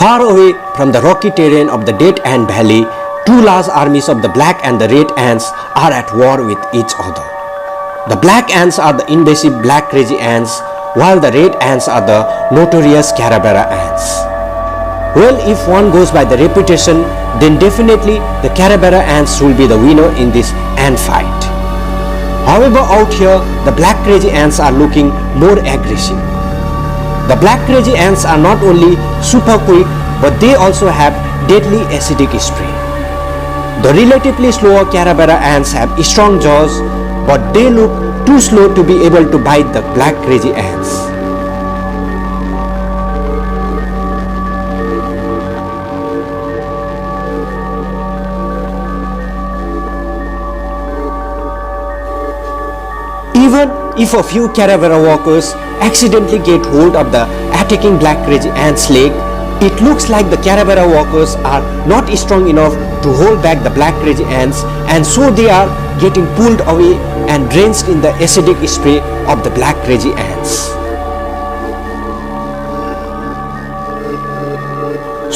Far away from the rocky terrain of the Dead Ant Valley, two large armies of the black and the red ants are at war with each other. The black ants are the invasive black crazy ants, while the red ants are the notorious Carebara ants. Well, if one goes by the reputation, then definitely the Carebara ants will be the winner in this ant fight. However, out here, the black crazy ants are looking more aggressive. The black crazy ants are not only super quick, but they also have deadly acidic spray. The relatively slower Carebara ants have strong jaws, but they look too slow to be able to bite the black crazy ants. Even if a few Carebara walkers accidentally get hold of the attacking black crazy ant's leg, it looks like the Carebara walkers are not strong enough to hold back the black crazy ants, and so they are getting pulled away and drenched in the acidic spray of the black crazy ants.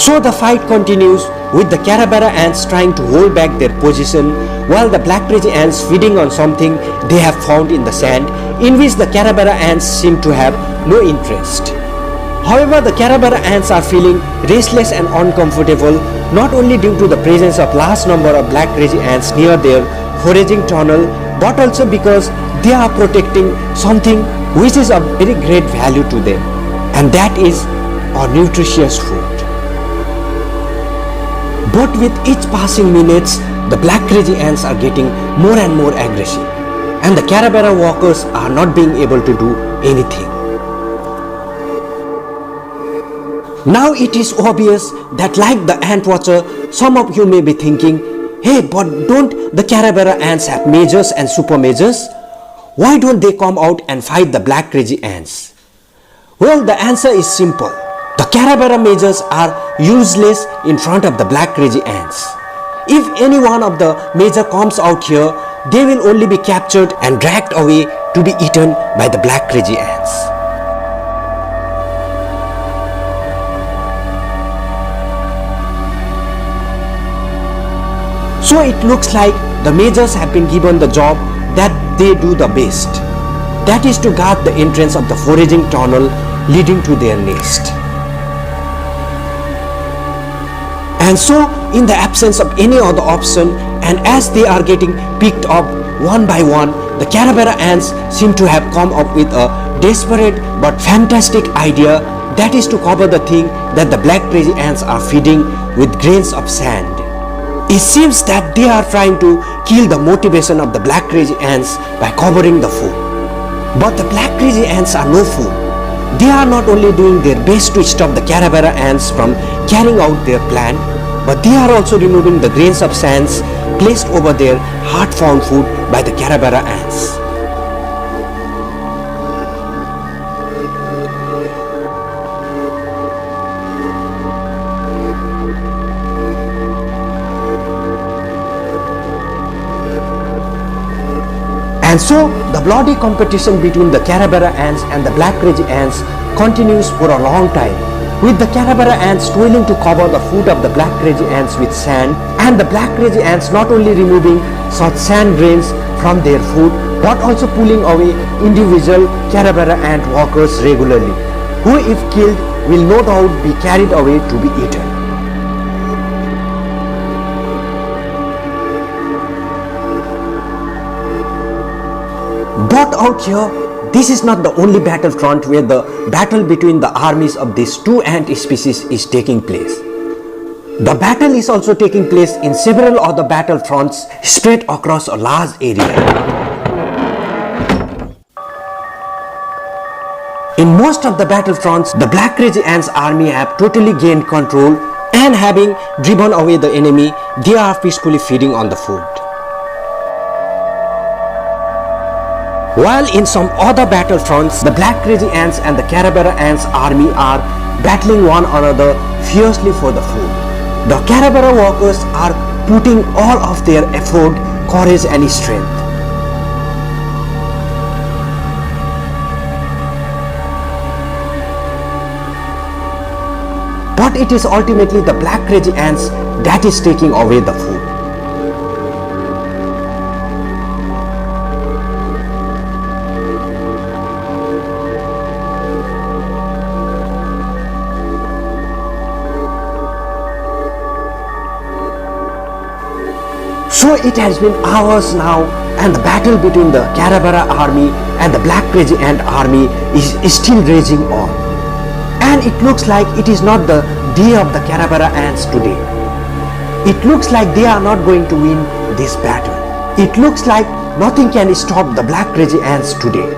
So the fight continues with the Carebara ants trying to hold back their position, while the black crazy ants feeding on something they have found in the sand, in which the Carebara ants seem to have no interest. However, the Carebara ants are feeling restless and uncomfortable, not only due to the presence of large number of black crazy ants near their foraging tunnel, but also because they are protecting something which is of very great value to them, and that is our nutritious food. But with each passing minutes, the black crazy ants are getting more and more aggressive, and the Carebara walkers are not being able to do anything. Now it is obvious that, like the ant watcher, some of you may be thinking, hey, but don't the Carebara ants have majors and super majors? Why don't they come out and fight the black crazy ants? Well, the answer is simple. The Carebara majors are useless in front of the black crazy ants. If any one of the major comes out here, they will only be captured and dragged away to be eaten by the black crazy ants. So it looks like the majors have been given the job that they do the best. That is to guard the entrance of the foraging tunnel leading to their nest. And so, in the absence of any other option, and as they are getting picked up one by one, the Carebara ants seem to have come up with a desperate but fantastic idea, that is to cover the thing that the black crazy ants are feeding with grains of sand. It seems that they are trying to kill the motivation of the black crazy ants by covering the food. But the black crazy ants are no fool. They are not only doing their best to stop the Carebara ants from carrying out their plan, but they are also removing the grains of sands placed over their hard-found food by the Carebara ants. And so, the bloody competition between the Carebara ants and the black crazy ants continues for a long time, with the Carebara ants toiling to cover the food of the black crazy ants with sand, and the black crazy ants not only removing such sand grains from their food, but also pulling away individual Carebara ant walkers regularly, who if killed will no doubt be carried away to be eaten. But out here, this is not the only battlefront where the battle between the armies of these two ant species is taking place. The battle is also taking place in several other battlefronts spread across a large area. In most of the battlefronts, the black crazy ants army have totally gained control, and having driven away the enemy, they are peacefully feeding on the food. While in some other battlefronts, the black crazy ants and the Carebara ants army are battling one another fiercely for the food. The Carebara walkers are putting all of their effort, courage and strength. But it is ultimately the black crazy ants that is taking away the food. So it has been hours now, and the battle between the Carebara army and the black crazy ant army is still raging on. And it looks like it is not the day of the Carebara ants today. It looks like they are not going to win this battle. It looks like nothing can stop the black crazy ants today.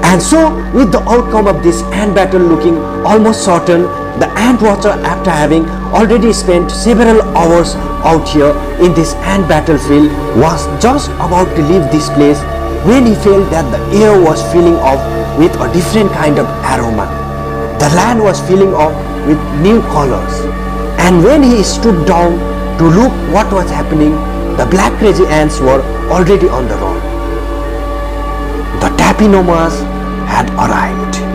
And so, with the outcome of this ant battle looking almost certain, the ant watcher, after having already spent several hours out here in this ant battlefield, was just about to leave this place when he felt that the air was filling up with a different kind of aroma. The land was filling up with new colors. And when he stooped down to look what was happening, the black crazy ants were already on the run. The Tapinomas had arrived.